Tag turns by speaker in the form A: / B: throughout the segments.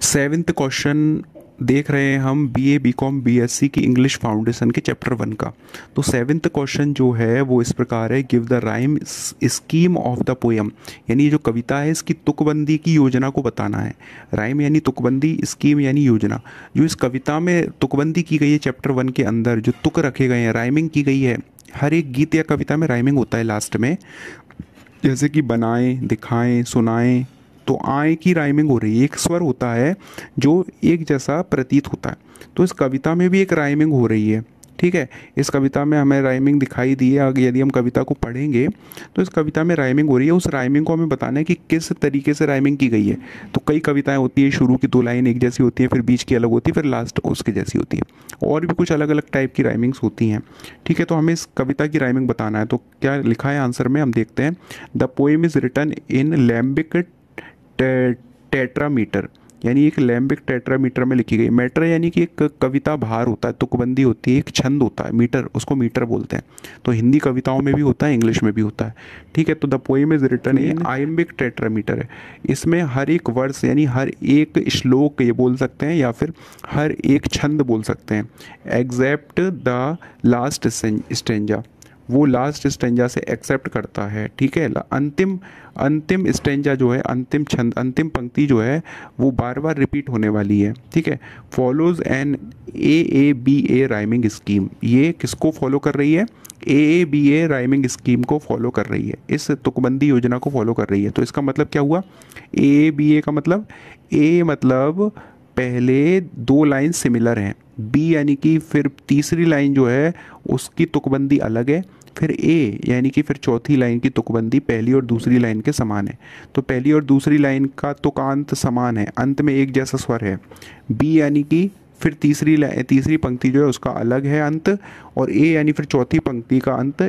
A: Seventh question देख रहे हैं हम बीए बीकॉम बीएससी की इंग्लिश फाउंडेशन के चैप्टर 1 का। तो सेवेंथ क्वेश्चन जो है वो इस प्रकार है, give the rhyme scheme of the poem. यानी ये जो कविता है इसकी तुकबंदी की योजना को बताना है। राइम यानी तुकबंदी, स्कीम यानी योजना। जो इस कविता में तुकबंदी की गई है चैप्टर 1 के अंदर, जो तुक रखे गए हैं, राइमिंग की गई है। हर एक गीत या कविता में राइमिंग होता है लास्ट में, जैसे कि बनाएं, दिखाएं, सुनाएं। तो आय की राइमिंग हो रही है, एक स्वर होता है जो एक जैसा प्रतीत होता है। तो इस कविता में भी एक राइमिंग हो रही है। ठीक है, इस कविता में हमें राइमिंग दिखाई दी है। यदि हम कविता को पढ़ेंगे तो इस कविता में राइमिंग हो रही है। उस राइमिंग को हमें बताना है कि किस तरीके से राइमिंग की गई है। तो कई कविताएं होती है, शुरू की 2 लाइन एक जैसी होती है, फिर बीच की अलग होती है, फिर लास्ट उसके जैसी होती है। और भी कुछ अलग अलग टाइप की राइमिंग्स होती हैं। ठीक है, तो हमें इस कविता की राइमिंग बताना है। तो क्या लिखा है आंसर में, हम देखते हैं। The poem is written in iambic tetrameter, यानी एक लैम्बिक टेट्रामीटर में लिखी गई। मीटर यानी कि एक कविता भार होता है, तुकबंदी होती है, एक छंद होता है, मीटर, उसको मीटर बोलते हैं। तो हिंदी कविताओं में भी होता है, इंग्लिश में भी होता है। ठीक है, तो the poem is written in iambic tetrameter है। इसमें हर एक वर्स यानी हर एक श्लोक ये बोल सकते हैं, या फिर हर एक छंद बोल सकते हैं। एग्जेप्ट द लास्ट स्टेंजा, वो लास्ट स्टेंजा से एक्सेप्ट करता है। ठीक है, अंतिम अंतिम स्टेंजा जो है, अंतिम छंद, अंतिम पंक्ति जो है वो बार बार रिपीट होने वाली है। ठीक है, follows an AABA rhyming scheme. ये किसको फॉलो कर रही है? AABA राइमिंग स्कीम को फॉलो कर रही है, इस तुकबंदी योजना को फॉलो कर रही है। तो इसका मतलब क्या हुआ? AABA का मतलब, A मतलब पहले 2 लाइन सिमिलर हैं, B यानी कि फिर तीसरी लाइन जो है उसकी तुकबंदी अलग है, फिर A यानी कि फिर चौथी लाइन की तुकबंदी पहली और दूसरी लाइन के समान है। तो पहली और दूसरी लाइन का तुकांत समान है, अंत में एक जैसा स्वर है। B यानी कि फिर तीसरी पंक्ति जो है उसका अलग है अंत, और A यानी फिर चौथी पंक्ति का अंत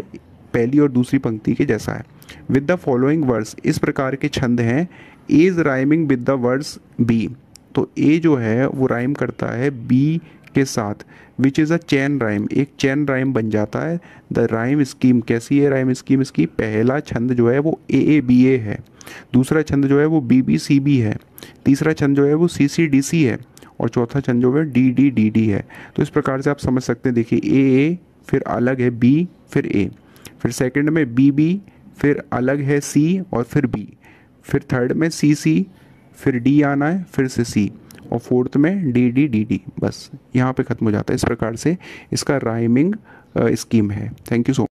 A: पहली और दूसरी पंक्ति के जैसा है। विद द फॉलोइंग वर्ड्स, इस प्रकार के छंद हैं। Is rhyming with the words B, तो A जो है वो राइम करता है B के साथ, which is a chain rhyme, एक चैन राइम बन जाता है। द राइम स्कीम कैसी है? राइम स्कीम इसकी, पहला छंद जो है वो AABA है, दूसरा छंद जो है वो BBCB है, तीसरा छंद जो है वो CCDC है, और चौथा छंद जो है DDDD है। तो इस प्रकार से आप समझ सकते हैं। देखिए, AA फिर अलग है B, फिर A, फिर सेकंड में BB, फिर अलग है C और फिर B, फिर थर्ड में CC, फिर D आना है, फिर से C, और फोर्थ में DDDD। बस यहाँ पे ख़त्म हो जाता है। इस प्रकार से इसका राइमिंग स्कीम है। Thank you so much.